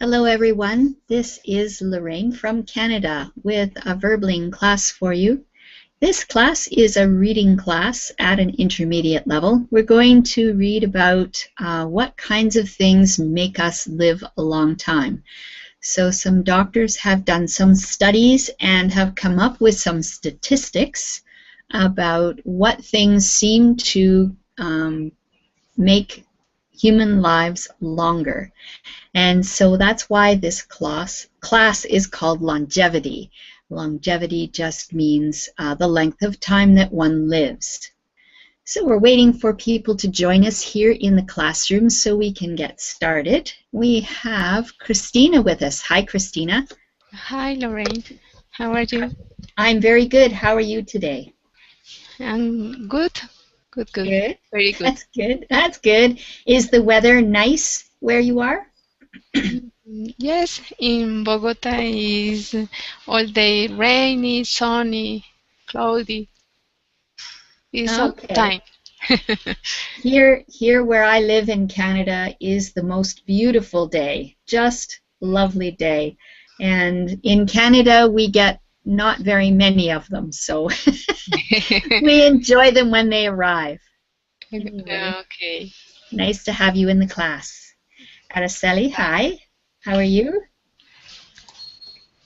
Hello everyone, this is Lorraine from Canada with a Verbling class for you. This class is a reading class at an intermediate level. We're going to read about what kinds of things make us live a long time. So some doctors have done some studies and have come up with some statistics about what things seem to make human lives longer. And so that's why this class is called longevity. Longevity just means the length of time that one lives. So we're waiting for people to join us here in the classroom so we can get started. We have Christina with us. Hi, Christina. Hi, Lorraine. How are you? I'm very good. How are you today? I'm good. Good. Good. Very good. That's good. That's good. Is the weather nice where you are? Yes, in Bogota is all day rainy, sunny, cloudy. It's all the Okay. time. Here where I live in Canada is the most beautiful day, just lovely day. And in Canada we get not very many of them, so we enjoy them when they arrive. Anyway, Okay. nice to have you in the class. Araceli, hi. How are you?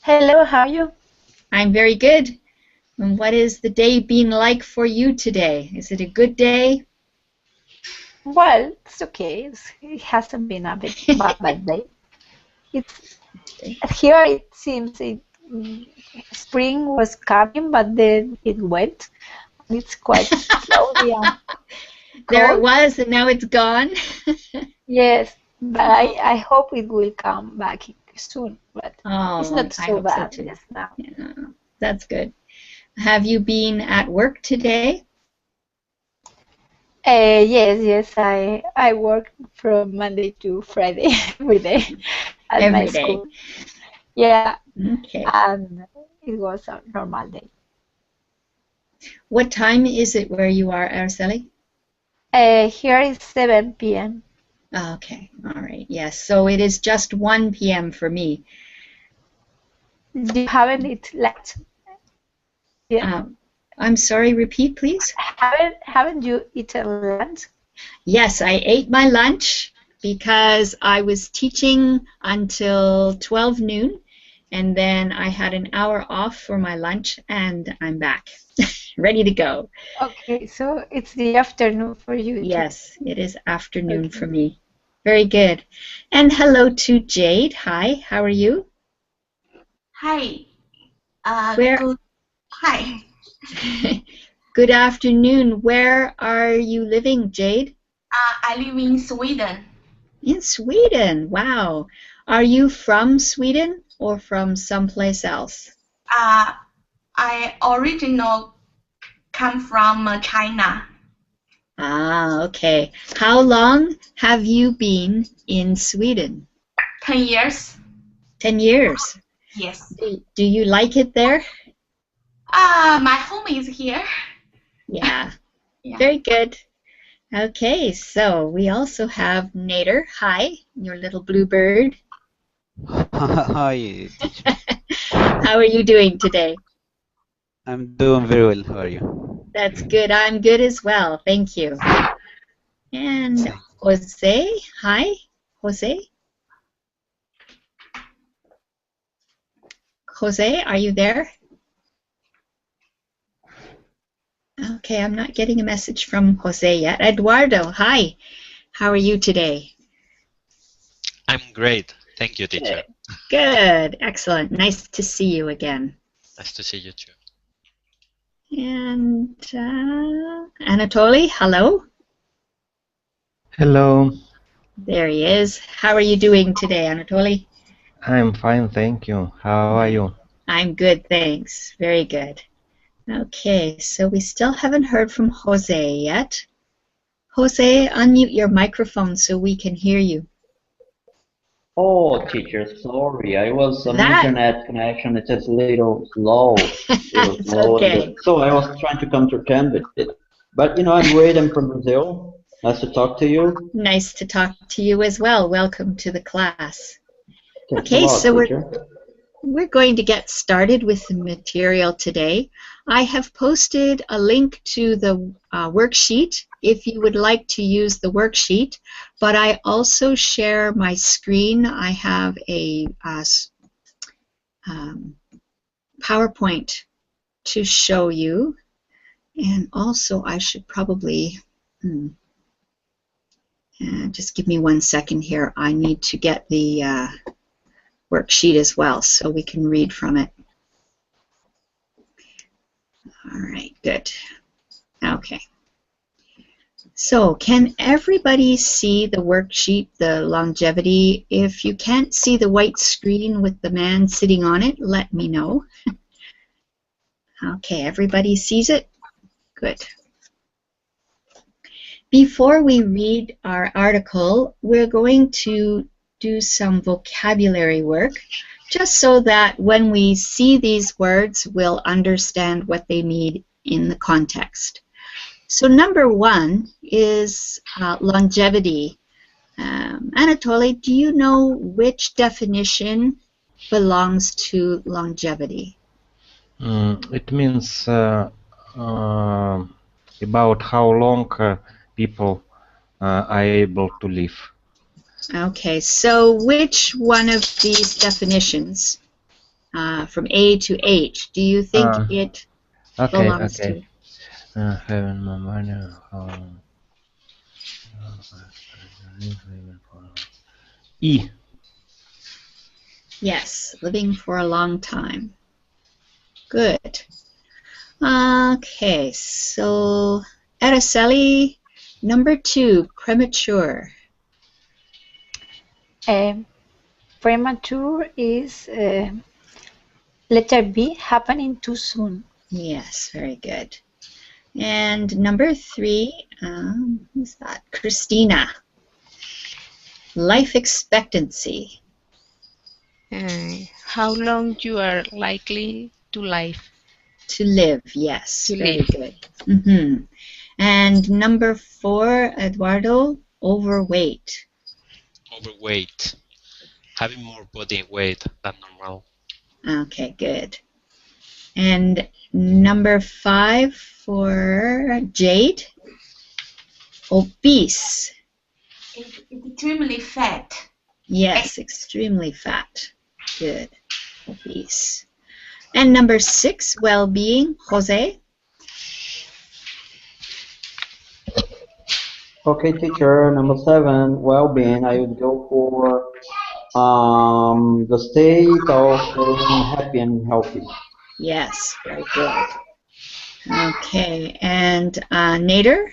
Hello, how are you? I'm very good. And what is the day been like for you today? Is it a good day? Well, it's okay. It hasn't been a bad day. It's here. It seems spring was coming, but then it went. And it's quite slowly and There it cold. was, and now it's gone. Yes, but I hope it will come back soon. But it's Oh, not I so hope so bad too. just now. Yeah, that's good. Have you been at work today? Yes. I work from Monday to Friday every day at my Every day. school. Yeah, Okay. and it was a normal day. What time is it where you are, Araceli? Here is 7 p.m. Okay. All right. Yes. So it is just 1 p.m. for me. Do you haven't eat lunch yet? I'm sorry, repeat, please. Haven't you eaten lunch? Yes, I ate my lunch because I was teaching until 12 noon, and then I had an hour off for my lunch, and I'm back, ready to go. Okay, so it's the afternoon for you too. Yes, it is afternoon Okay. for me. Very good. And hello to Jade. Hi, how are you? Hi. Where? Hi. Good afternoon. Where are you living, Jade? I live in Sweden. In Sweden. Wow. Are you from Sweden or from someplace else? I originally come from China. Ah, okay. How long have you been in Sweden? 10 years. 10 years. Yes. Do you like it there? My home is here. Yeah. Yeah. Very good. Okay, so we also have Nader. Hi, your little blue bird. Hi, teacher. How are you doing today? I'm doing very well. How are you? That's good. I'm good as well. Thank you. And Jose. Hi, Jose. Jose, are you there? Okay, I'm not getting a message from Jose yet. Eduardo, hi. How are you today? I'm great. Thank you, teacher. Good. Excellent. Nice to see you again. Nice to see you too. And Anatoly, hello. Hello, There he is. How are you doing today, Anatoly? I'm fine, thank you. How are you? I'm good, thanks. Very good. Okay, so we still haven't heard from Jose yet. Jose, unmute your microphone so we can hear you. Oh, teacher, sorry. I was some internet connection. It's just a little slow, It's okay. so I was trying to come to terms with it. But I'm great. I'm from Brazil. Nice to talk to you. Nice to talk to you as well. Welcome to the class. Okay, so we're going to get started with the material today. I have posted a link to the worksheet if you would like to use the worksheet, but I also share my screen. I have a PowerPoint to show you, and also I should probably just give me 1 second here. I need to get the worksheet as well so we can read from it. All right, good. Okay. So can everybody see the worksheet, the longevity? If you can't see the white screen with the man sitting on it, let me know. Okay, everybody sees it? Good. Before we read our article, we're going to do some vocabulary work, just so that when we see these words, we'll understand what they mean in the context. So number 1 is longevity. Anatoly, do you know which definition belongs to longevity? It means about how long people are able to live. Okay, so which one of these definitions, from A to H, do you think it belongs to? Having my money, E. Yes, living for a long time. Good. Okay, so Araceli, number 2, premature. Premature is letter B, happening too soon. Yes, very good. And number 3, who's that? Christina. Life expectancy. How long you are likely to live? To live, yes. To very live. good. And number 4, Eduardo, overweight. Overweight. Having more body weight than normal. Okay, good. And number 5 for Jade, obese. Extremely fat. Yes, extremely fat. Good. Obese. And number 6, well-being, Jose. Okay, teacher. Number 7, well-being. I would go for the state of feeling happy and healthy. Yes, very good. Okay, and Nader?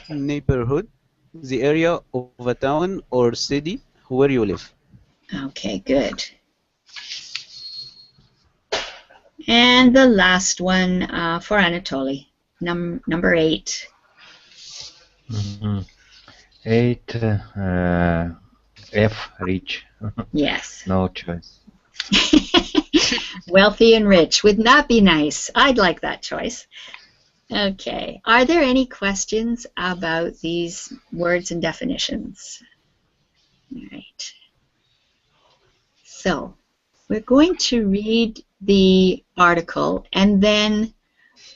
Neighborhood, the area of a town or city where you live. Okay, good. And the last one for Anatoly, number 8. 8, F, rich. Yes. No choice. Wealthy and rich. Wouldn't that be nice? I'd like that choice. Okay. Are there any questions about these words and definitions? All right. So, we're going to read the article and then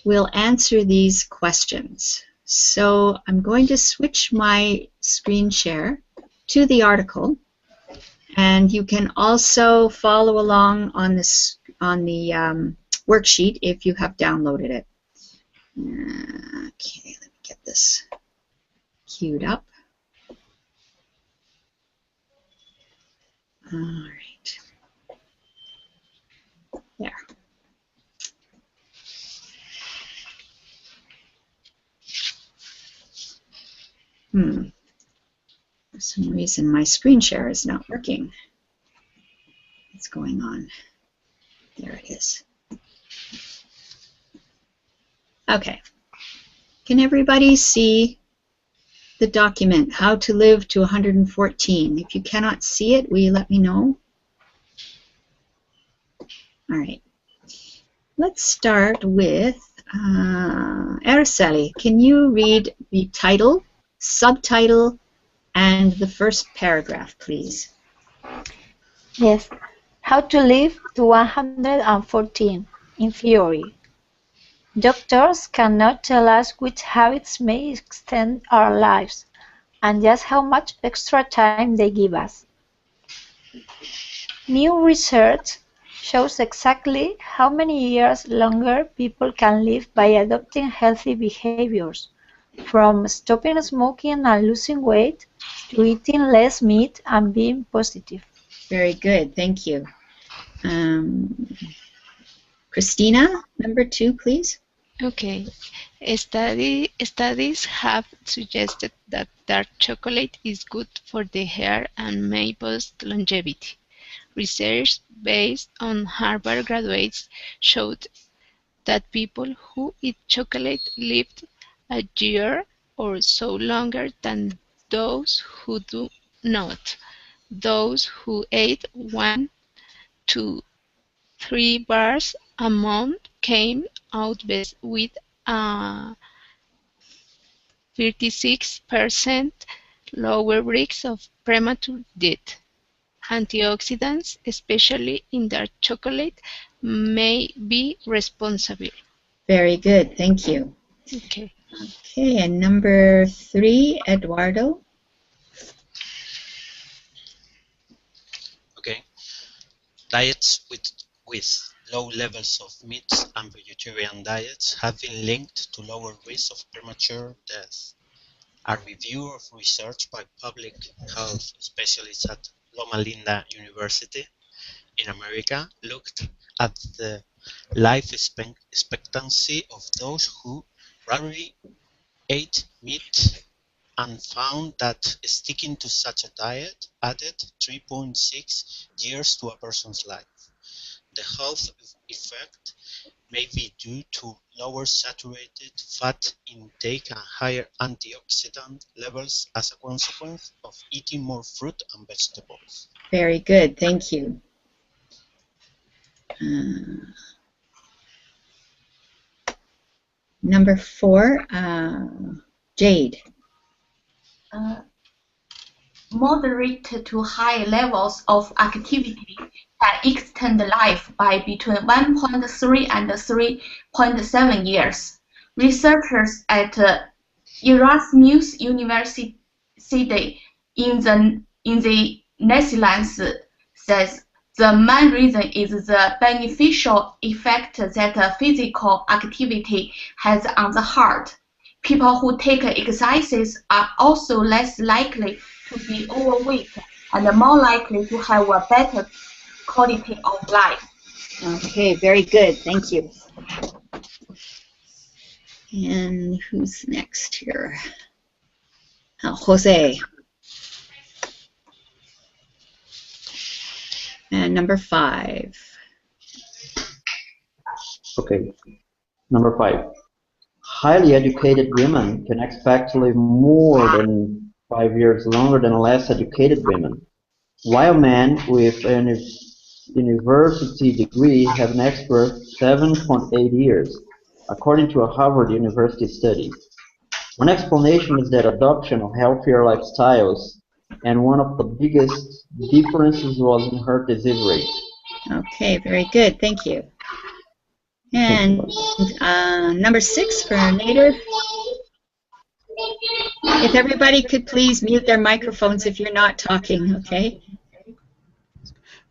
we'll answer these questions. So, I'm going to switch my screen share to the article, and you can also follow along on this worksheet if you have downloaded it. Okay, let me get this queued up. All right. There. For some reason, my screen share is not working. What's going on? There it is. Okay. Can everybody see the document, How to Live to 114? If you cannot see it, will you let me know? All right. Let's start with Araceli. Can you read the title, subtitle, and the first paragraph, please? Yes. How to live to 114 in theory. Doctors cannot tell us which habits may extend our lives and just how much extra time they give us. New research shows exactly how many years longer people can live by adopting healthy behaviors, from stopping smoking and losing weight to eating less meat and being positive. Very good, thank you. Christina, number 2, please. Okay. Studies have suggested that dark chocolate is good for the hair and may boost longevity. Research based on Harvard graduates showed that people who eat chocolate lived a year or so longer than those who do not. Those who ate 1 to 3 bars a month came out best with a 36% lower risk of premature death. Antioxidants, especially in dark chocolate, may be responsible. Very good, thank you. Okay. Okay, and number 3, Eduardo. Okay. Diets with low levels of meats and vegetarian diets have been linked to lower risk of premature death. A review of research by public health specialists at Loma Linda University in America looked at the life expectancy of those who rarely ate meat and found that sticking to such a diet added 3.6 years to a person's life. The health effect may be due to lower saturated fat intake and higher antioxidant levels as a consequence of eating more fruit and vegetables. Very good, thank you. Number 4, Jade. Moderate to high levels of activity can extend life by between 1.3 and 3.7 years. Researchers at Erasmus University in the Netherlands says the main reason is the beneficial effect that physical activity has on the heart. People who take exercises are also less likely to be overweight and more likely to have a better quality of life. Okay, very good, thank you. And who's next here? Jose. And number 5. Okay. Number 5. Highly educated women can expect to live more than 5 years longer than less educated women, while men with a university degree have an extra 7.8 years, according to a Harvard University study. One explanation is that adoption of healthier lifestyles, and one of the biggest differences was in heart disease rate. Okay, very good, thank you. And number 6 for Nader. If everybody could please mute their microphones if you're not talking, okay?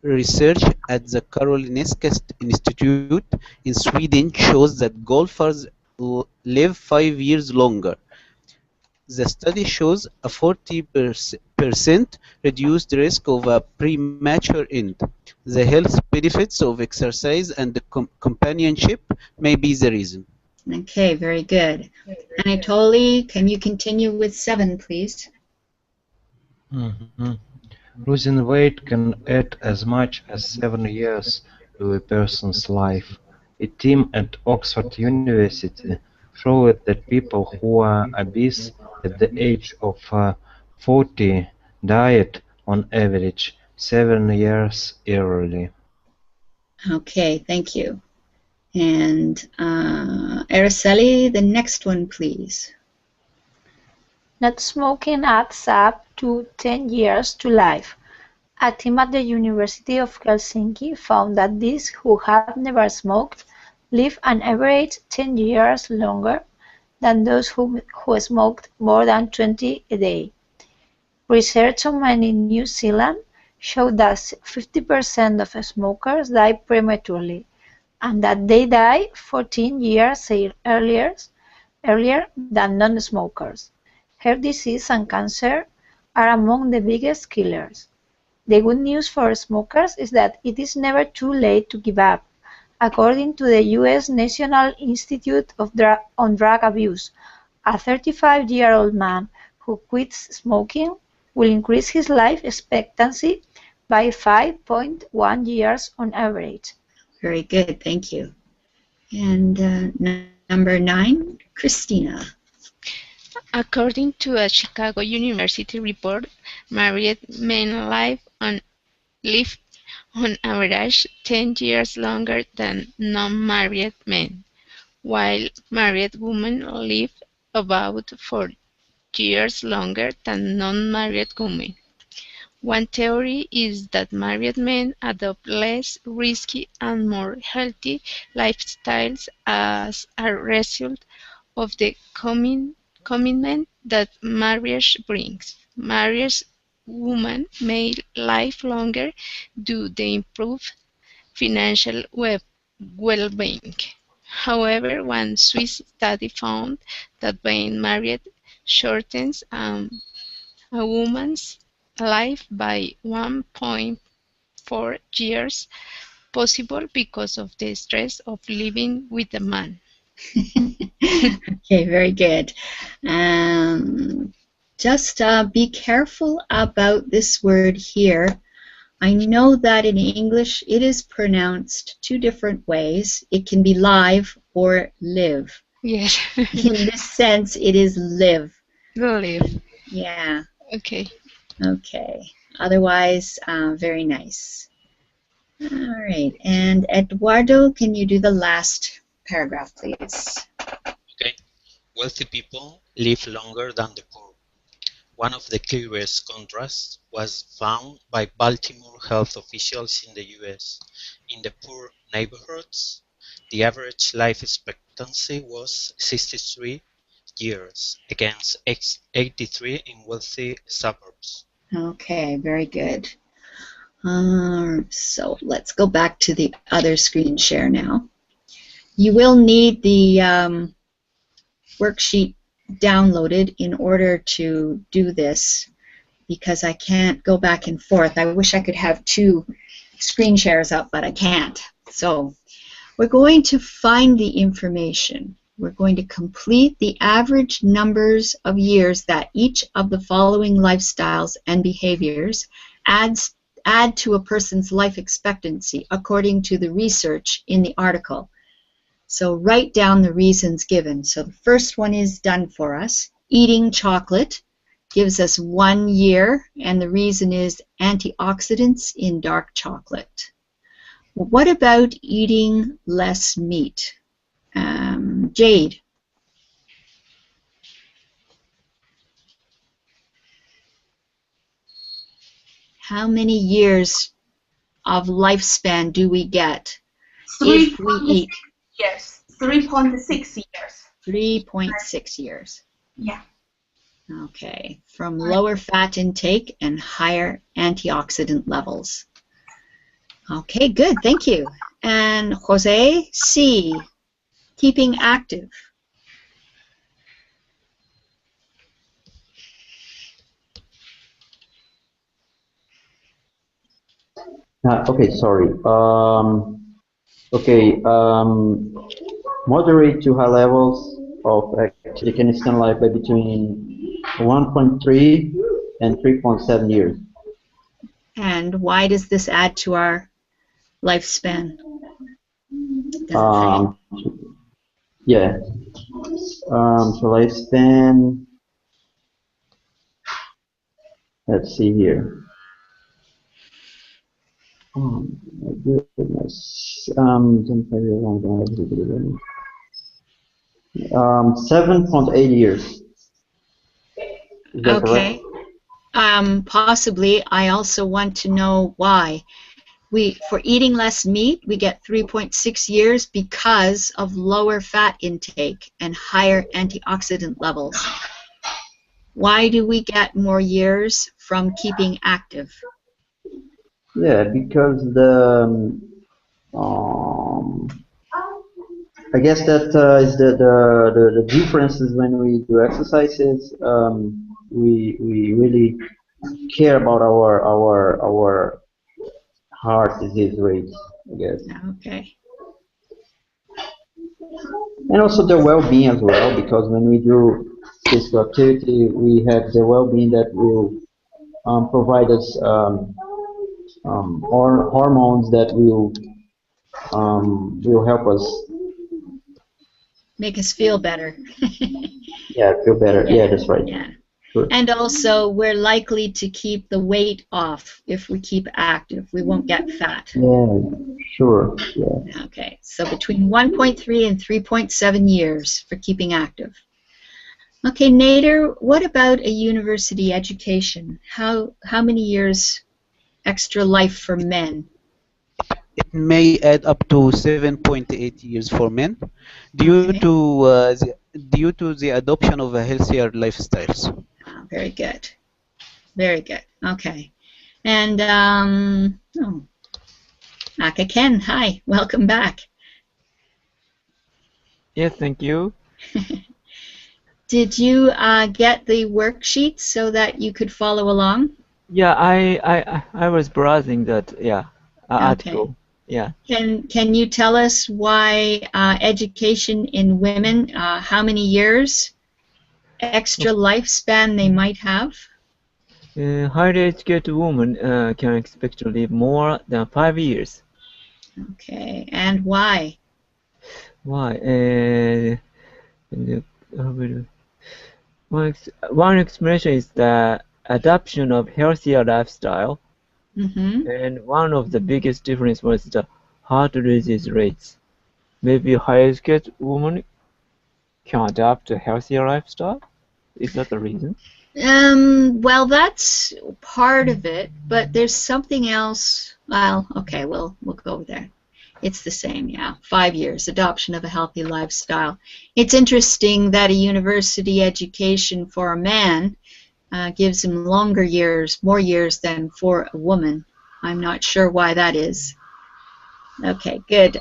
Research at the Karolinska Institute in Sweden shows that golfers live 5 years longer. The study shows a 40% reduced risk of a premature end. The health benefits of exercise and the companionship may be the reason. Okay, very good. Anatoly, can you continue with 7, please? Losing weight can add as much as 7 years to a person's life. A team at Oxford University showed that people who are obese at the age of 40 died on average 7 years early. Okay, thank you. And Araceli, the next one, please. Not smoking adds up to 10 years to life. A team at the University of Helsinki found that these who have never smoked live an average 10 years longer than those who smoked more than 20 a day. Research on men in New Zealand showed that 50% of smokers die prematurely, and that they die 14 years earlier than non-smokers. Heart disease and cancer are among the biggest killers. The good news for smokers is that it is never too late to give up. According to the U.S. National Institute on Drug Abuse, a 35-year-old man who quits smoking will increase his life expectancy by 5.1 years on average. Very good, thank you. And number 9, Christina. According to a Chicago University report, married men live on average 10 years longer than non-married men, while married women live about 4 years longer than non-married women. One theory is that married men adopt less risky and more healthy lifestyles as a result of the commitment that marriage brings. Married women may live longer due to improved financial well-being. However, one Swiss study found that being married shortens a woman's life by 1.4 years, possible because of the stress of living with a man. Okay, very good. Just be careful about this word here. I know that in English it is pronounced 2 different ways. It can be live or live. Yes. In this sense, it is live. Live. Yeah. Okay. Okay. Otherwise, very nice. All right. And Eduardo, can you do the last paragraph, please? Okay. Wealthy people live longer than the poor. One of the clearest contrasts was found by Baltimore health officials in the U.S. In the poor neighborhoods, the average life expectancy was 63 years against 83 in wealthy suburbs. Okay, very good. So let's go back to the other screen share now. You will need the worksheet downloaded in order to do this because I can't go back and forth. I wish I could have 2 screen shares up, but I can't. So we're going to find the information. We're going to complete the average numbers of years that each of the following lifestyles and behaviors add to a person's life expectancy according to the research in the article. So write down the reasons given. So the first one is done for us. Eating chocolate gives us 1 year, and the reason is antioxidants in dark chocolate. What about eating less meat? Jade. How many years of lifespan do we get if we eat? Yes, 3.6 years. 3.6 years. Yeah. Okay, from lower fat intake and higher antioxidant levels. Okay, good, thank you. And Jose, C, keeping active. Okay, sorry. Moderate to high levels of activity can extend life by between 1.3 and 3.7 years. And why does this add to our lifespan? Yeah. So lifespan. Let's see here. Oh my goodness. 7.8 years. Is that correct? possibly. I also want to know why. For eating less meat, we get 3.6 years because of lower fat intake and higher antioxidant levels. Why do we get more years from keeping active? Yeah, because I guess that is the differences when we do exercises. We really care about our heart disease rates, I guess. Okay. And also the well-being as well, because when we do physical activity, we have the well-being that will provide us hormones that will help us make us feel better. Yeah, feel better. Yeah, that's right. Yeah. Sure. And also, we're likely to keep the weight off if we keep active. We won't get fat. Yeah, sure. Yeah. Okay, so between 1.3 and 3.7 years for keeping active. Okay, Nader, what about a university education? How many years extra life for men? It may add up to 7.8 years for men due to the adoption of a healthier lifestyles. Oh, very good. Very good. Okay. And, Aka Ken, hi. Welcome back. Yes, thank you. Did you get the worksheet so that you could follow along? Yeah, I was browsing that article. Yeah. Can you tell us why education in women, how many years extra lifespan they might have? Highly educated women can expect to live more than 5 years. Okay, and why? Why? One explanation is the adoption of healthier lifestyle, and one of the biggest difference was the heart disease rates. Maybe high educated women can adopt a healthier lifestyle. Is that the reason? Well, that's part of it, but there's something else. Well, okay, we'll go there. It's the same, yeah. 5 years, adoption of a healthy lifestyle. It's interesting that a university education for a man gives him longer years, more years than for a woman. I'm not sure why that is. Okay, good.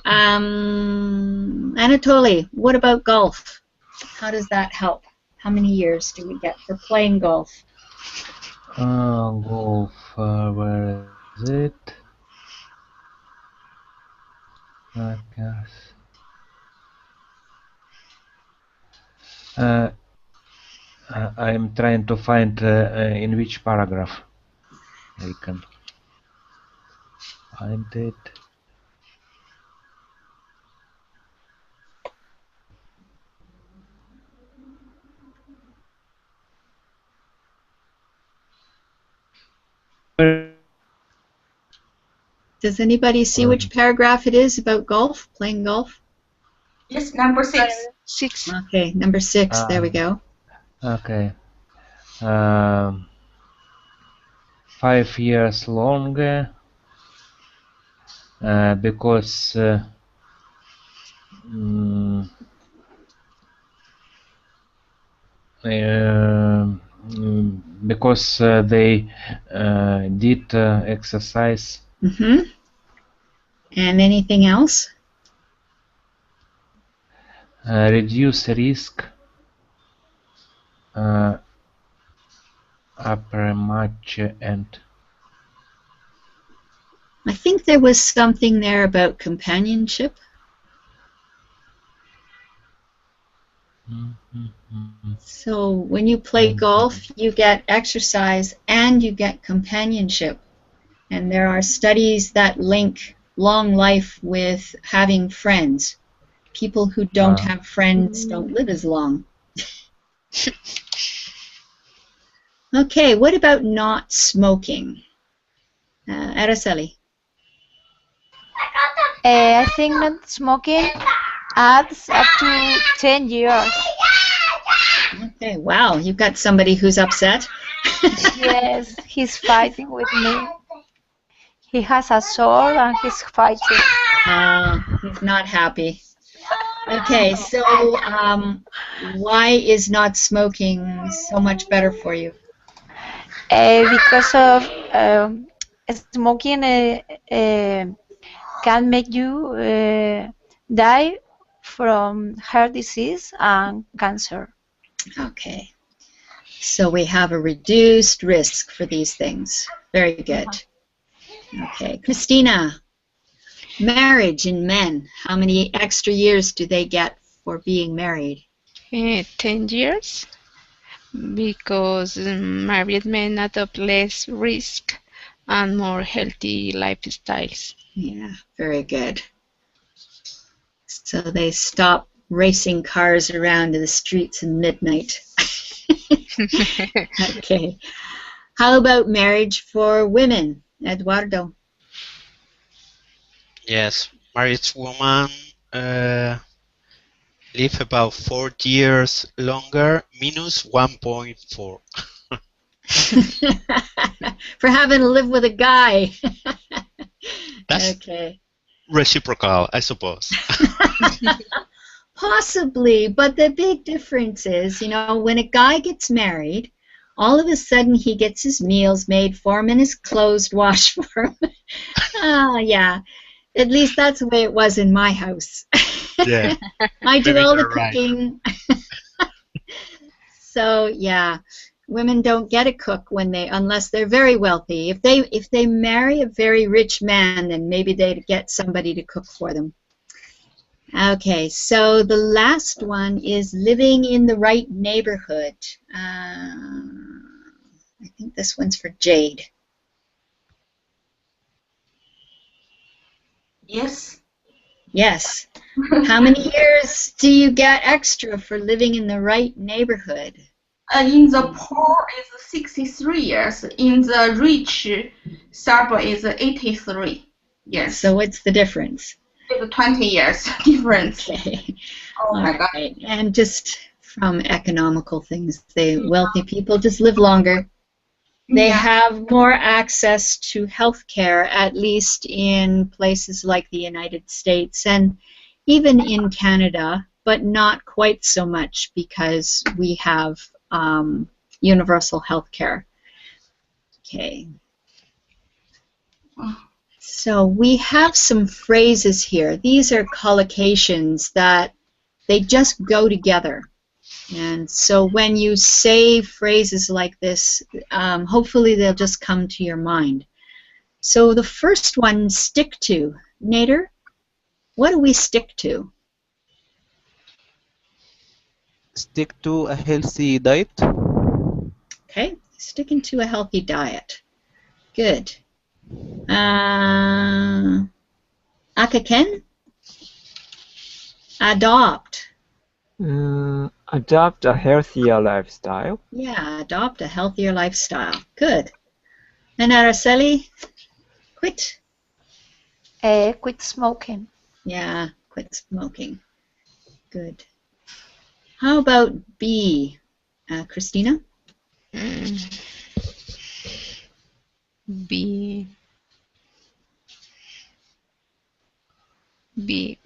Anatoly, what about golf? How does that help? How many years do we get for playing golf? Golf, where is it? I guess. I'm trying to find in which paragraph I can find it. Does anybody see which paragraph it is about golf, playing golf? Yes, number 6. 6. Okay, number 6. There we go. Okay. 5 years longer because they did exercise. And anything else? Reduce risk. Upper much and. I think there was something there about companionship. So when you play golf, you get exercise and you get companionship. And there are studies that link long life with having friends. People who don't have friends don't live as long. Okay, what about not smoking? Araceli. I think not smoking adds up to 10 years. Okay, wow, you've got somebody who's upset. Yes, he's fighting with me. He has a sword and he's fighting. He's not happy. Okay, so why is not smoking so much better for you? Because of smoking can make you die from heart disease and cancer. Okay, so we have a reduced risk for these things. Very good. Okay, Christina, marriage in men, how many extra years do they get for being married? 10 years, because married men adopt less risk and more healthy lifestyles. Yeah, very good. So they stop racing cars around the streets in midnight. Okay. How about marriage for women, Eduardo? Yes, married woman live about 4 years longer, minus 1.4. For having to live with a guy. That's okay. reciprocal, I suppose. Possibly, but the big difference is, you know, when a guy gets married, all of a sudden he gets his meals made for him and his clothes washed for him. Yeah. At least that's the way it was in my house. Yeah. I do Maybe all the you're right. cooking. So yeah, women don't get a cook unless they're very wealthy. If they marry a very rich man, then maybe they'd get somebody to cook for them. Okay, so the last one is living in the right neighborhood. I think this one's for Jade. Yes. Yes. How many years do you get extra for living in the right neighborhood? In the poor is 63 years. In the rich suburb is 83 years. So what's the difference? It's 20 years difference. Okay. Oh my God. Right. And just from economical things, the wealthy people just live longer. They have more access to health care, at least in places like the United States and even in Canada, but not quite so much because we have universal health care. Okay. So we have some phrases here. These are collocations that they just go together. And so when you say phrases like this, hopefully they'll just come to your mind. So the first one, stick to. Nader, what do we stick to? Stick to a healthy diet. Okay, sticking to a healthy diet. Good. Akaken? Adopt. Adopt a healthier lifestyle. Yeah, adopt a healthier lifestyle. Good. And Araceli? Quit. Quit smoking. Yeah, quit smoking. Good. How about B? Christina? Be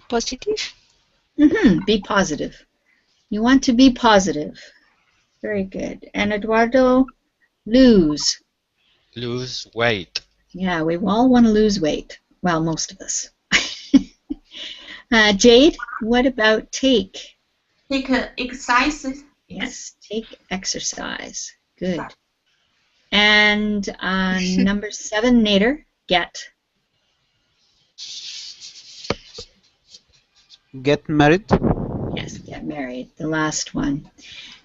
positive. Be positive. You want to be positive. Very good. And Eduardo, lose. Lose weight. Yeah, we all want to lose weight. Well, most of us. Jade, what about take? Take exercise. Yes, take exercise. Good. And number 7, Nader, get. Get married. Yes, get married, the last one.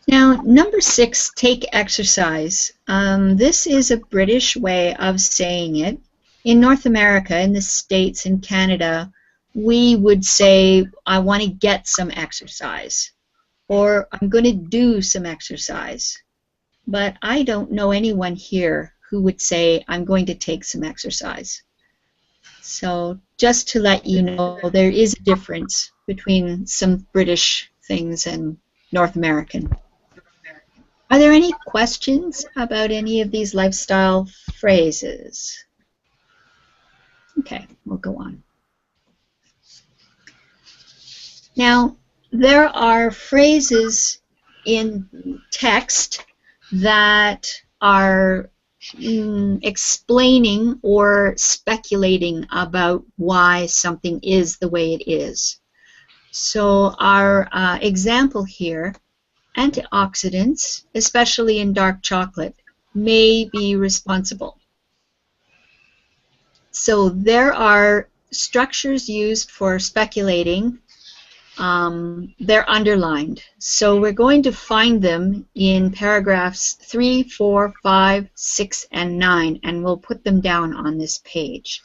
Now, number 6, take exercise. This is a British way of saying it. In North America, in the States, in Canada, we would say, I want to get some exercise, or I'm going to do some exercise. But I don't know anyone here who would say, I'm going to take some exercise. So just to let you know, there is a difference between some British things and North American. Are there any questions about any of these lifestyle phrases? Okay, we'll go on. Now, there are phrases in text that are explaining or speculating about why something is the way it is. So our example here, antioxidants, especially in dark chocolate, may be responsible. So there are structures used for speculating. They're underlined. So we're going to find them in paragraphs 3, 4, 5, 6, and 9, and we'll put them down on this page.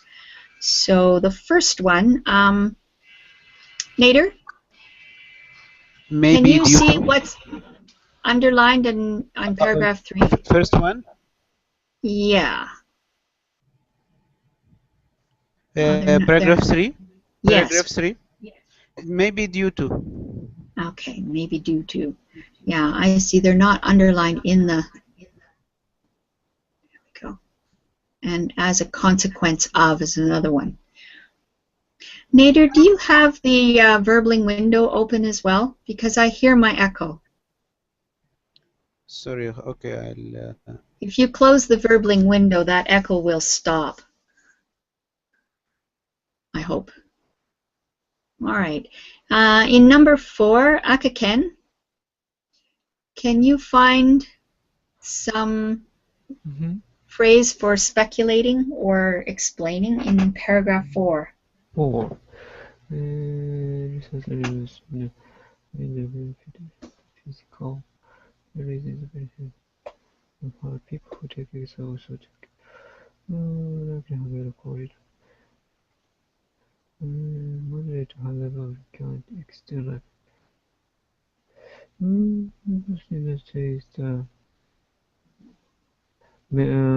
So the first one, Nader? Maybe can you see what's underlined on paragraph 3? First one? Yeah. Paragraph 3? Yes. Paragraph 3? Maybe due to. Okay, maybe due to. Yeah, I see they're not underlined in the. There we go. And as a consequence of is another one. Nader, do you have the Verbling window open as well? Because I hear my echo. Sorry, okay, I'll... If you close the Verbling window, that echo will stop. I hope. All right. In number 4, Akaken, can you find some phrase for speculating or explaining in paragraph 4? 4. Physical reasons for people who take it also take moderate high level of current external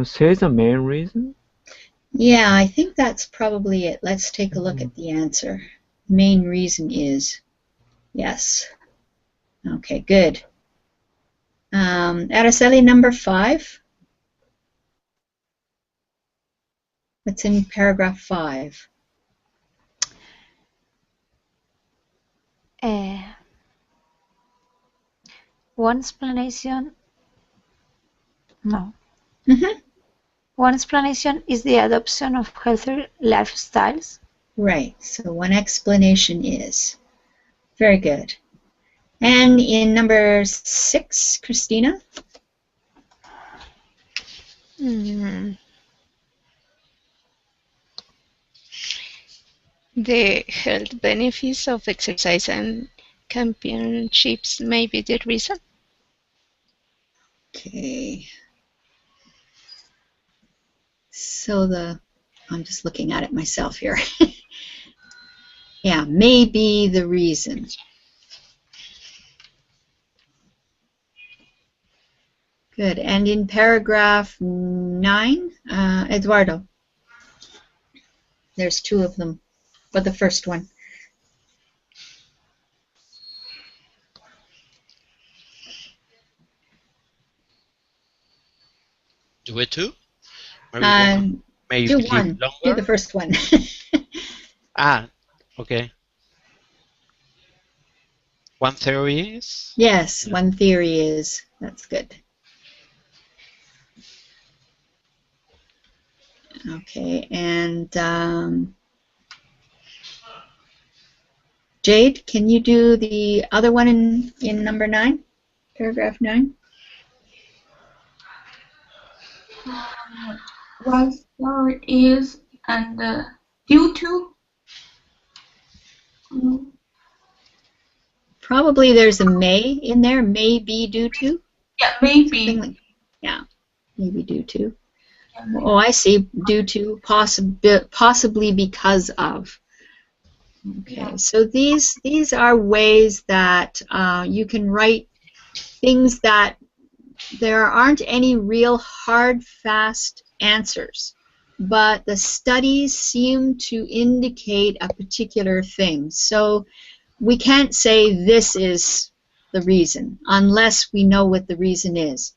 says the main reason. Yeah, I think that's probably it. Let's take a look at the answer. Main reason is yes. Okay, good. Araceli, number 5. What's in paragraph 5? One explanation. No. One explanation is the adoption of healthier lifestyles. Right. So one explanation is. Very good. And in number 6, Christina? The health benefits of exercise and championships may be the reason. Okay. So I'm just looking at it myself here. Yeah, may be the reason. Good. And in paragraph 9, Eduardo. There's 2 of them, but the first one. Do it too? Maybe do one. Longer? Do the first one. Okay. One theory is? Yes, one theory is. That's good. Okay, and Jade, can you do the other one in number 9, paragraph 9? One theory is and due to. Probably there's a may in there. May be due to. Yeah, maybe. Like, yeah, maybe due to. Oh, I see. Due to, possibly because of. Okay, so these are ways that you can write things that there aren't any real hard, fast answers, but the studies seem to indicate a particular thing. So we can't say this is the reason, unless we know what the reason is.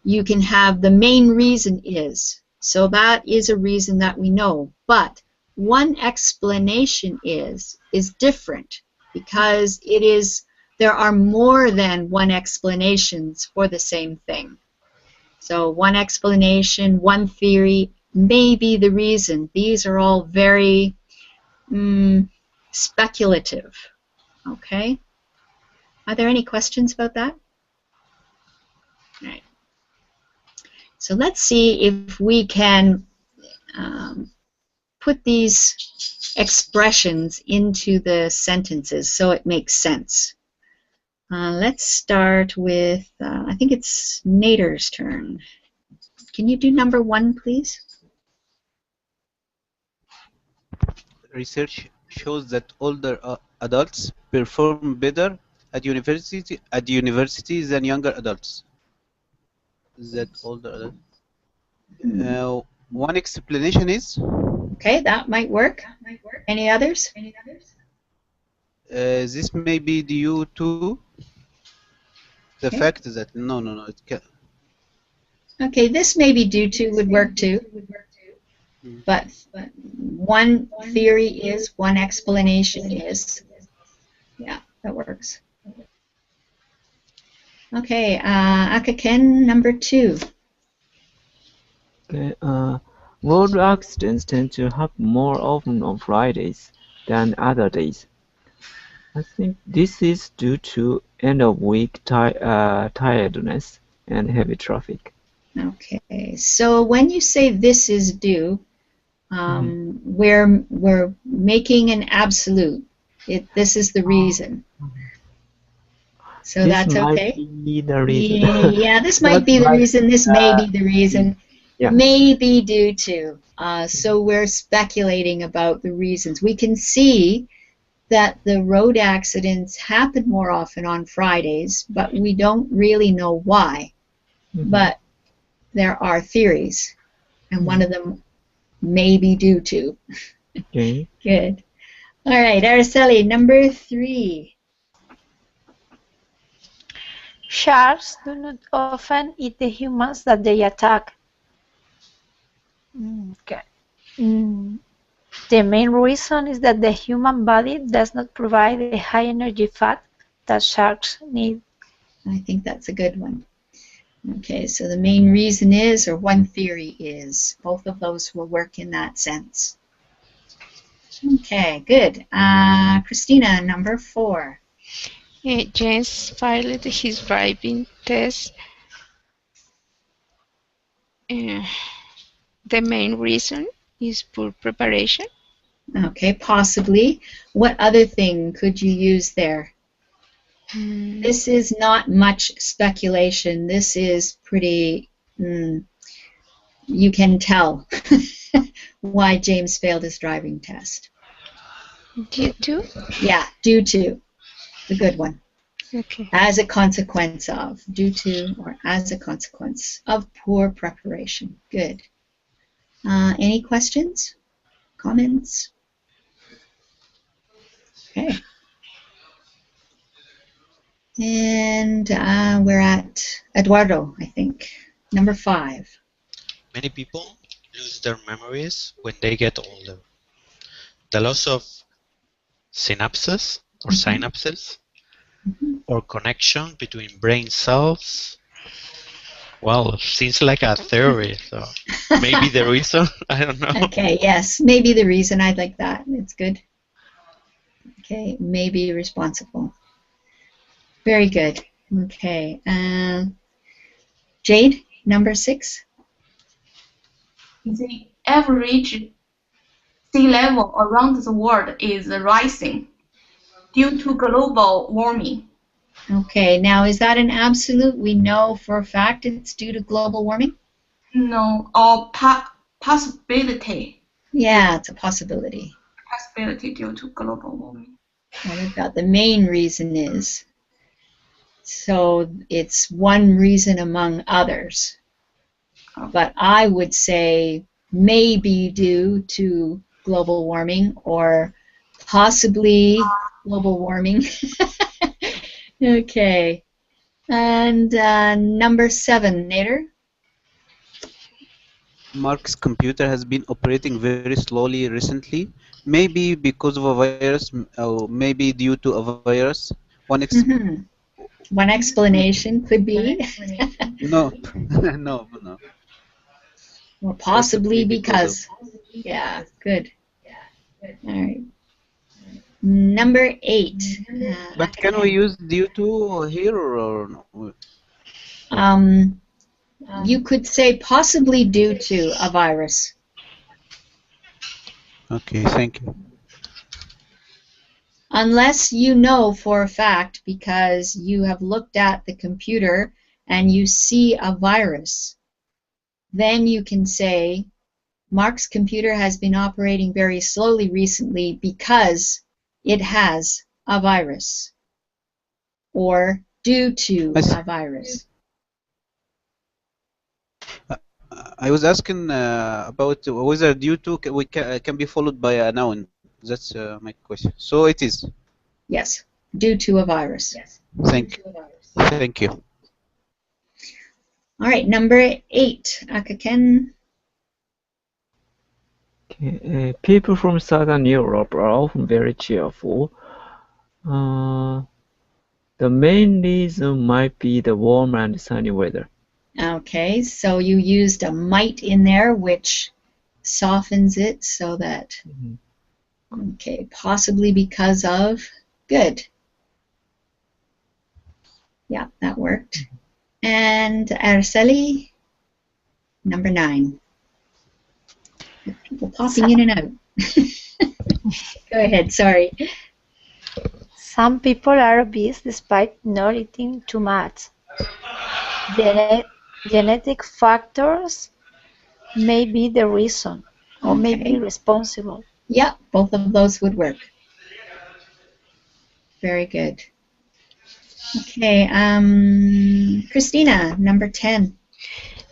You can have the main reason is, so that is a reason that we know, but one explanation is different because there are more than one explanations for the same thing. So one explanation, one theory may be the reason. These are all very speculative. Okay? Are there any questions about that? All right. So let's see if we can put these expressions into the sentences so it makes sense. Let's start with, I think it's Nader's turn. Can you do number 1, please? Research shows that older adults perform better at university than younger adults. That older adults. One explanation is. Okay, that might work. Any others? This may be due to the fact that no, it can. Okay, this may be due to would work too. But one theory is, one explanation is. Yeah, that works. Okay, Akaken, number 2. Okay, road accidents tend to happen more often on Fridays than other days. I think this is due to end-of-week tiredness and heavy traffic. Okay, so when you say this is due, we're making an absolute. This is the reason. So this that's okay? Might be the reason. Yeah, this might be the reason. This may be the reason. Yeah. May be due to. So we're speculating about the reasons. We can see that the road accidents happen more often on Fridays, but we don't really know why. But there are theories, and one of them may be due to. Okay. Good. All right, Araceli, number 3. Sharks do not often eat the humans that they attack. Okay. The main reason is that the human body does not provide the high energy fat that sharks need. I think that's a good one. Okay, so the main reason is, or one theory is. Both of those will work in that sense. Okay, good. Christina, number 4. James failed his driving test. The main reason is poor preparation. Okay, possibly. What other thing could you use there? This is not much speculation. This is pretty, you can tell why James failed his driving test. Due to? Yeah, due to. The good one. Okay. As a consequence of, due to, or as a consequence of poor preparation. Good. Any questions? Comments? Okay. And we're at Eduardo, I think. Number 5. Many people lose their memories when they get older. The loss of synapses or synapses or connection between brain cells. Well, seems like a theory, so maybe the reason, I don't know. Okay, yes, maybe the reason. I like that. It's good. Okay, maybe responsible. Very good. Okay. Jade, number 6. The average sea level around the world is rising due to global warming. Okay, now is that an absolute? We know for a fact it's due to global warming? No, or possibility. Yeah, it's a possibility. Possibility due to global warming. Well, we've got the main reason is. So it's one reason among others. But I would say maybe due to global warming or possibly global warming. Okay. And number 7, Nader? Mark's computer has been operating very slowly recently, maybe because of a virus, or maybe due to a virus. One explanation could be. No, no, no. Or possibly because. Yeah, good. All right. Number 8. But can we use due to here or no? You could say possibly due to a virus. Okay, thank you. Unless you know for a fact because you have looked at the computer and you see a virus, then you can say Mark's computer has been operating very slowly recently because it has a virus, or due to a virus. I was asking about whether due to can be followed by a noun. That's my question. So it is. Yes, due to a virus. Yes. Thank you. Thank you. All right, number 8, Akaken. Okay. People from Southern Europe are often very cheerful. The main reason might be the warm and sunny weather. Okay, so you used a might in there, which softens it so that, okay, possibly because of, good. Yeah, that worked. And Araceli, number 9. People popping in and out. Go ahead, sorry. Some people are obese despite not eating too much. Genetic factors may be the reason, or may be responsible. Yeah, both of those would work. Very good. Okay, Christina, number 10.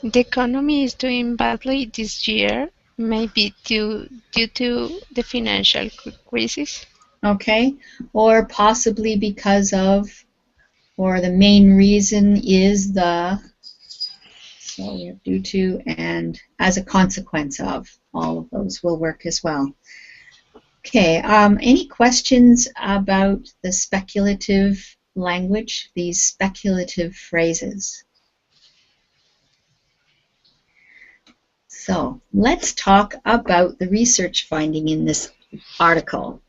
The economy is doing badly this year, maybe due to the financial crisis. Okay, or possibly because of, or the main reason is the, so we have due to and as a consequence of. All of those will work as well. Okay, any questions about the speculative language, these speculative phrases? So let's talk about the research finding in this article.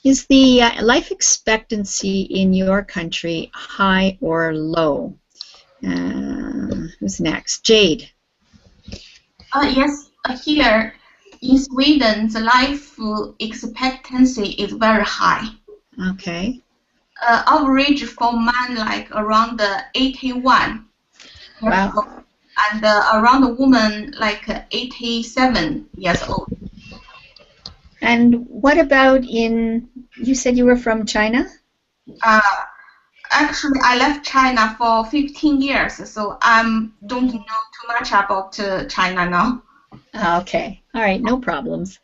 Is the life expectancy in your country high or low? Who's next? Jade. Yes, here in Sweden, the life expectancy is very high. Okay. Average for man like around 81. Wow. And around the woman like 87 years old. And what about in, you said you were from China? Actually, I left China for 15 years, so I don't know too much about China now. Okay. All right, no problems.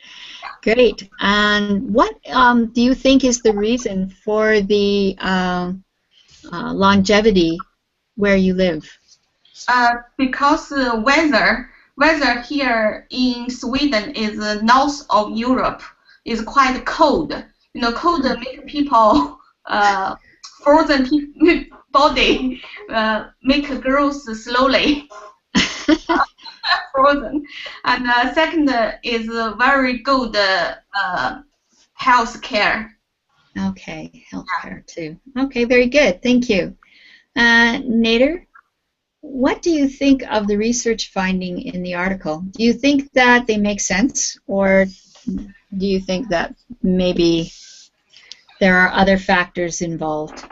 Great. And what do you think is the reason for the longevity where you live? Because weather here in Sweden is north of Europe is quite cold. You know, cold make people frozen body make growth slowly. Frozen. And second is very good health care. Okay, health care too. Okay, very good. Thank you. Nader, what do you think of the research finding in the article? Do you think that they make sense, or do you think that maybe there are other factors involved?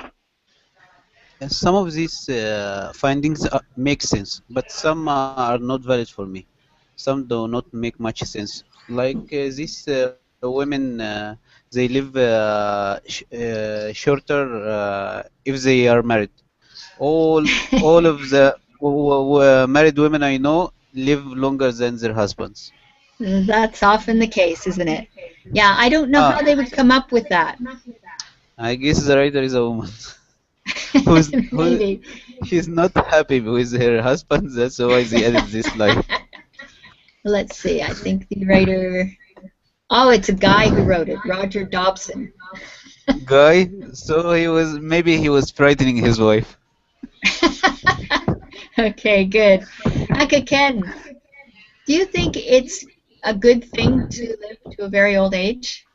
Some of these findings make sense, but some are not valid for me. Some do not make much sense. Like these women, they live shorter if they are married. All of the married women I know live longer than their husbands. That's often the case, isn't it? Yeah, I don't know how they would come up with that. I guess the writer is a woman. Maybe. She's not happy with her husband, that's why they added this line. Let's see, I think the writer... Oh, it's a guy who wrote it, Roger Dobson. Guy, so maybe he was frightening his wife. Okay, good. Ken, do you think it's a good thing to live to a very old age?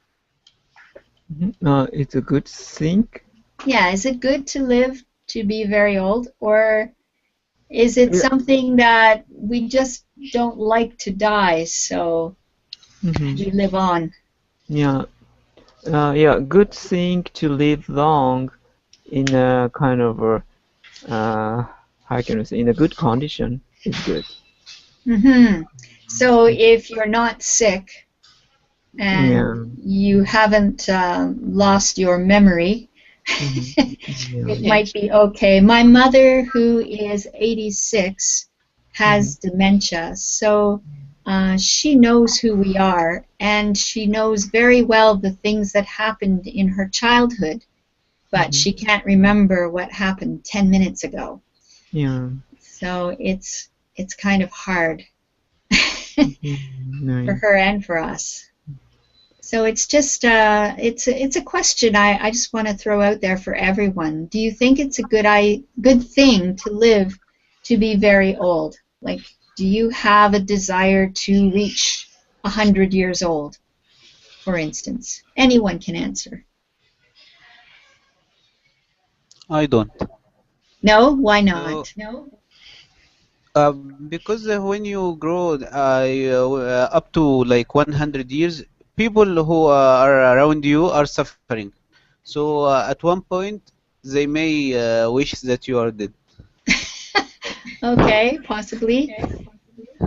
It's a good thing. Yeah, is it good to live to be very old, or is it something that we just don't like to die, so we live on? Yeah, good thing to live long in a kind of how can I say, in a good condition is good. So if you're not sick and you haven't lost your memory, it might be okay. My mother, who is 86, has dementia, so she knows who we are, and she knows very well the things that happened in her childhood, but she can't remember what happened 10 minutes ago. Yeah. So it's kind of hard Nice. for her and for us. So it's just it's a question I just want to throw out there for everyone. Do you think it's a good thing to live to be very old? Like, do you have a desire to reach 100 years old, for instance? Anyone can answer. I don't. No? Why not? No? Because when you grow up to like 100 years, people who are around you are suffering. So at one point, they may wish that you are dead. Okay, possibly.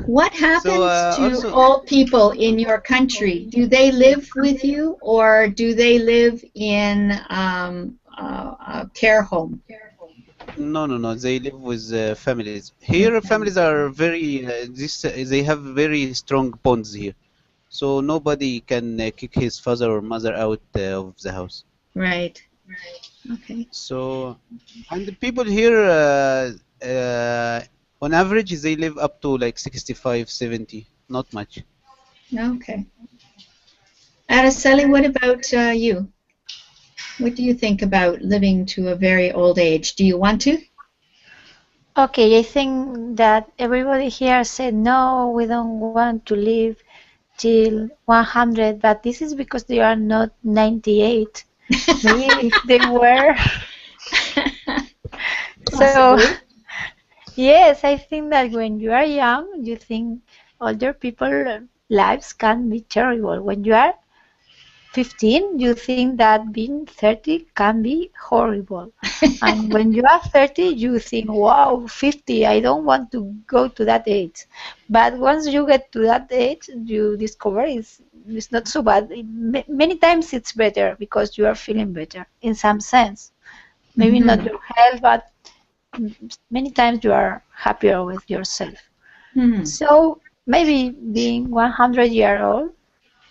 What happens to old people in your country? Do they live with you, or do they live in a care home? No. They live with families. Here, families are they have very strong bonds here. So nobody can kick his father or mother out of the house. Right. Okay. So, and the people here, on average, they live up to like 65, 70. Not much. Okay. Araceli, what about you? What do you think about living to a very old age? Do you want to? Okay, I think that everybody here said no, we don't want to live till 100, but this is because they are not 98. Maybe if they were. So, yes, I think that when you are young, you think older people's lives can be terrible. When you are 15, you think that being 30 can be horrible. And when you are 30, you think, wow, 50, I don't want to go to that age. But once you get to that age, you discover it's not so bad. Many times it's better because you are feeling better in some sense. Maybe not your health, but many times you are happier with yourself. So maybe being 100 years old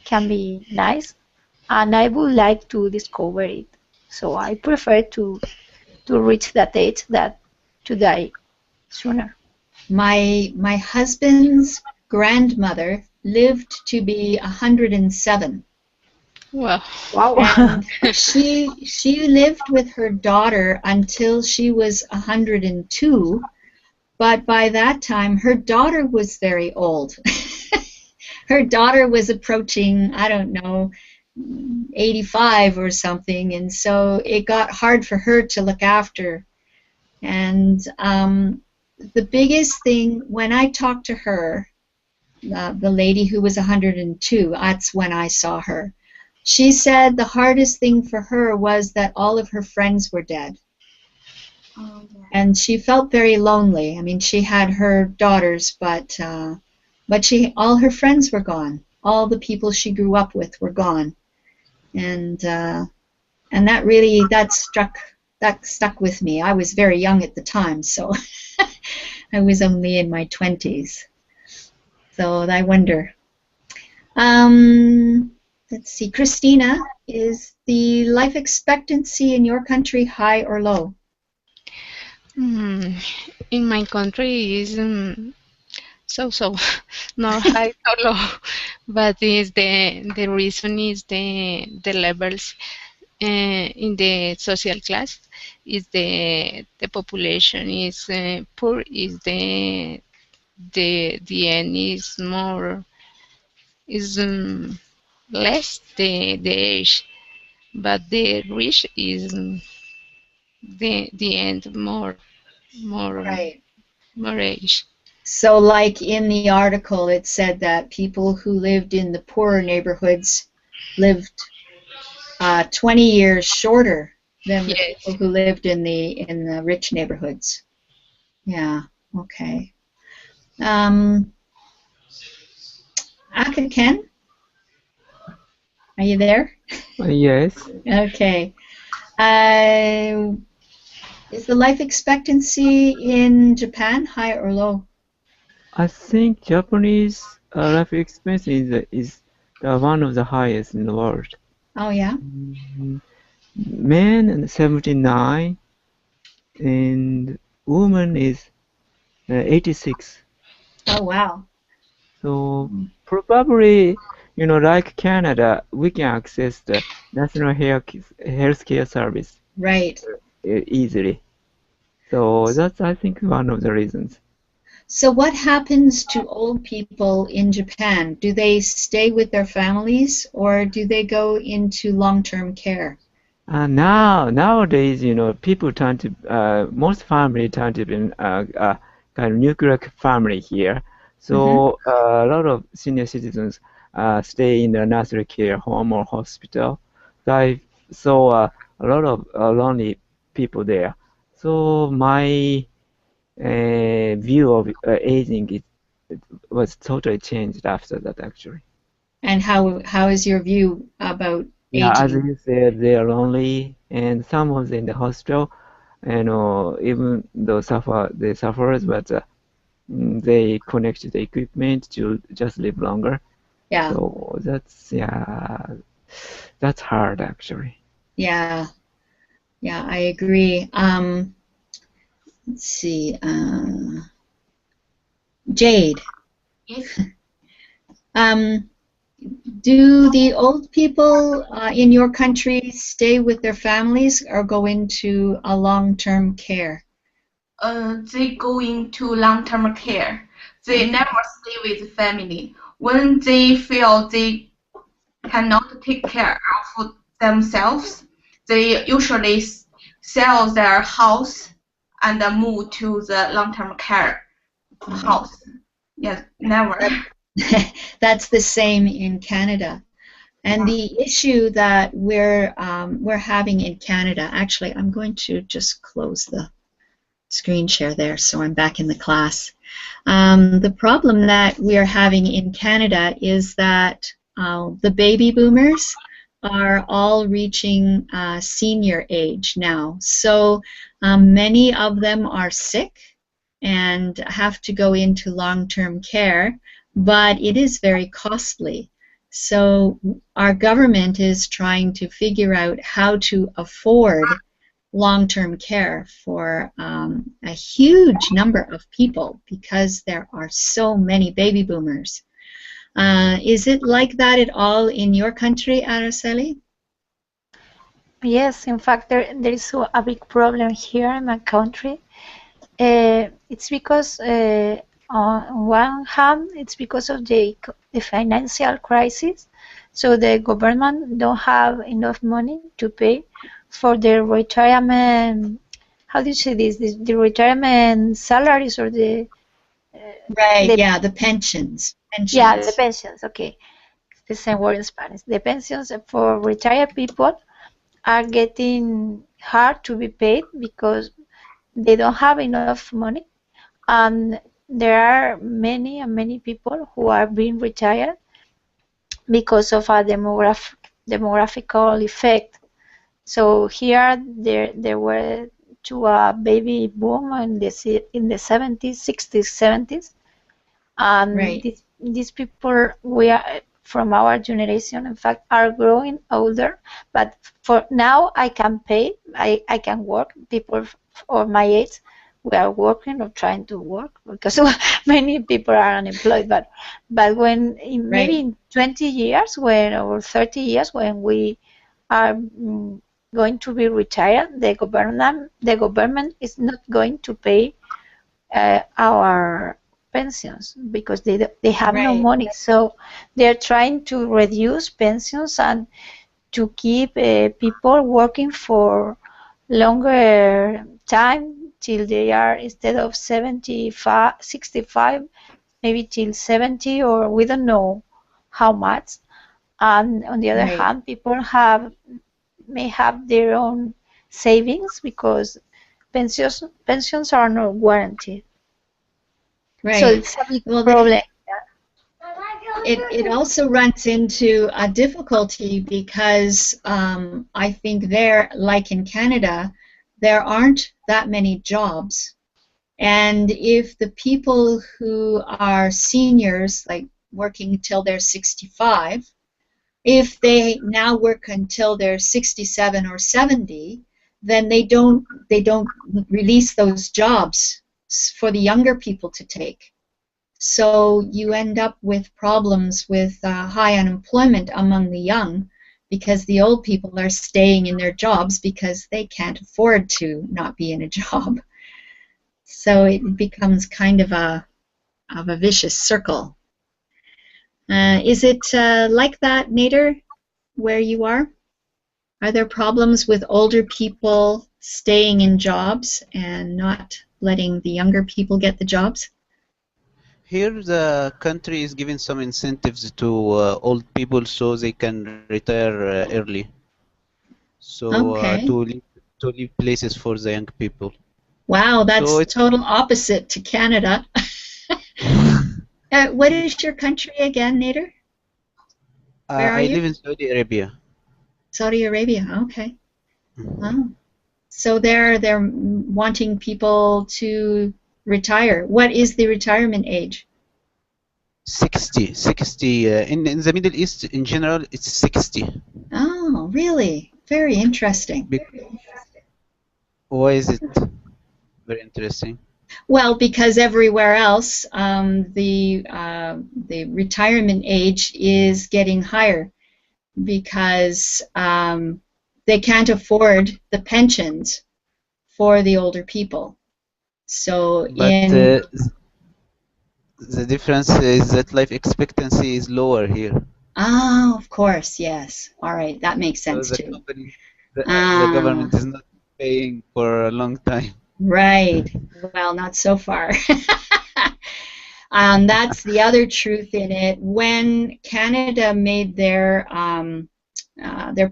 can be nice. And I would like to discover it. So I prefer to reach that age than to die sooner. My husband's grandmother lived to be 107. Wow. And she lived with her daughter until she was 102, but by that time her daughter was very old. Her daughter was approaching, I don't know, 85 or something, and so it got hard for her to look after. And the biggest thing, when I talked to her, the lady who was 102, that's when I saw her, she said the hardest thing for her was that all of her friends were dead. And she felt very lonely. I mean, she had her daughters, but all her friends were gone. All the people she grew up with were gone. And that stuck with me. I was very young at the time, so I was only in my 20s. So I wonder. let's see, Christina, is the life expectancy in your country high or low? In my country is so not high or low, but is the reason is the levels in the social class is the population is poor, is the end is more is less the age, but the rich is the end more Right. more age. So like in the article, it said that people who lived in the poorer neighborhoods lived 20 years shorter than the Yes. people who lived in the rich neighborhoods. Yeah, okay. Ken, are you there? Yes. Okay. Is the life expectancy in Japan high or low? I think Japanese life expectancy is one of the highest in the world. Oh, yeah? Men 79 and woman is 86. Oh, wow. So probably, like Canada, we can access the national healthcare service Right. easily. So that's, I think, one of the reasons. So what happens to old people in Japan? Do they stay with their families or do they go into long-term care? Nowadays, people turn to most family turn to be kind of nuclear family here. So a lot of senior citizens stay in the nursery care home or hospital. So I saw a lot of lonely people there. So my view of aging it was totally changed after that, actually. And how is your view about Yeah, as aging? you said, they are lonely, and someone's in the hospital, and even though they suffer, but they connect the equipment to just live longer. Yeah. So that's hard actually. Yeah. Yeah, I agree. Let's see. Jade. Yes. Do the old people in your country stay with their families or go into a long-term care? They go into long-term care. They never stay with family. When they feel they cannot take care of themselves, they usually sell their house and move to the long-term care house. Yes, never. That's the same in Canada. And the issue that we're having in Canada, actually, I'm going to just close the screen share there so I'm back in the class. The problem that we are having in Canada is that the baby boomers are all reaching senior age now. So many of them are sick and have to go into long-term care, but it is very costly. So our government is trying to figure out how to afford long-term care for a huge number of people because there are so many baby boomers. Is it like that at all in your country, Araceli? Yes, in fact, there is a big problem here in my country. It's because, on one hand, it's because of the financial crisis. So the government don't have enough money to pay for the retirement. How do you say this? The retirement salaries or the right? Yeah, the pensions. Yeah, the pensions. Okay, it's the same word in Spanish. The pensions for retired people are getting hard to be paid because they don't have enough money, and there are many people who are being retired because of a demographical effect. So here there were to a baby boom in the 70s, 60s, 70s, and right. these people from our generation, in fact, are growing older. But for now, I can pay. I can work. People of my age, we are working or trying to work because many people are unemployed. But when maybe in 20 years, or 30 years, when we are going to be retired, the government is not going to pay our pensions because they have no money. So they're trying to reduce pensions and to keep people working for longer time till they are, instead of 65, maybe till 70, or we don't know how much. And on the other hand, people may have their own savings because pensions are not guaranteed. Right. So it's a big problem. It also runs into a difficulty because I think there, like in Canada, there aren't that many jobs. And if the people who are seniors, like working till they're 65, if they now work until they're 67 or 70, then they don't release those jobs for the younger people to take. So you end up with problems with high unemployment among the young because the old people are staying in their jobs because they can't afford to not be in a job. So it becomes kind of a vicious circle. Is it like that, Nader, where you are? Are there problems with older people staying in jobs and not letting the younger people get the jobs? Here, the country is giving some incentives to old people so they can retire early. So to leave places for the young people. Wow, that's so total opposite to Canada. What is your country again, Nader? I live in Saudi Arabia. Saudi Arabia, okay. Wow. So they're wanting people to retire. What is the retirement age? 60. In the Middle East, in general, it's 60. Oh, really? Very interesting. Why is it very interesting? Well, because everywhere else, the retirement age is getting higher because they can't afford the pensions for the older people. So the difference is that life expectancy is lower here. Oh, of course, yes. All right, that makes sense too. The government is not paying for a long time. Right. Well, not so far. That's the other truth in it. When Canada made their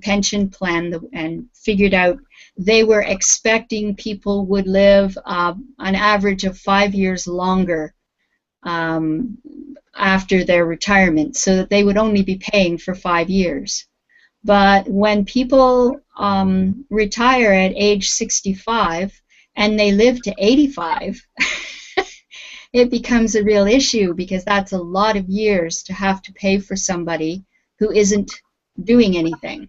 pension plan and figured out they were expecting people would live an average of 5 years longer after their retirement, so that they would only be paying for 5 years. But when people retire at age 65 and they live to 85, it becomes a real issue because that's a lot of years to have to pay for somebody who isn't doing anything.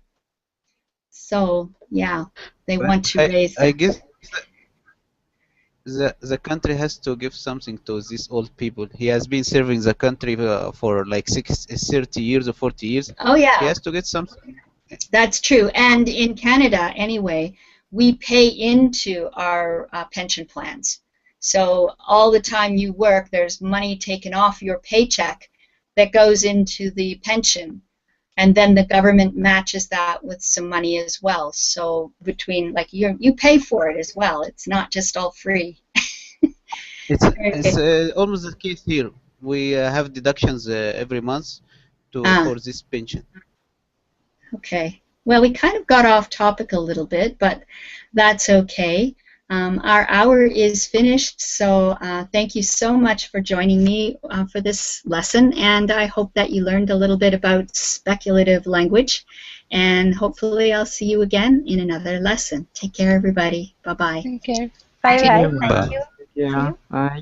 So, yeah, they want to raise them. I guess the country has to give something to these old people. He has been serving the country for like 30 years or 40 years. Oh, yeah. He has to get something. That's true. And in Canada, anyway, we pay into our pension plans. So all the time you work, there's money taken off your paycheck that goes into the pension. And then the government matches that with some money as well. So between, like, you pay for it as well. It's not just all free. It's almost the case here. We have deductions every month for this pension. Okay. Well, we kind of got off topic a little bit, but that's okay. Our hour is finished, so thank you so much for joining me for this lesson, and I hope that you learned a little bit about speculative language, and hopefully I'll see you again in another lesson. Take care, everybody. Bye-bye. Take care. Bye-bye. Thank you. Yeah. Bye.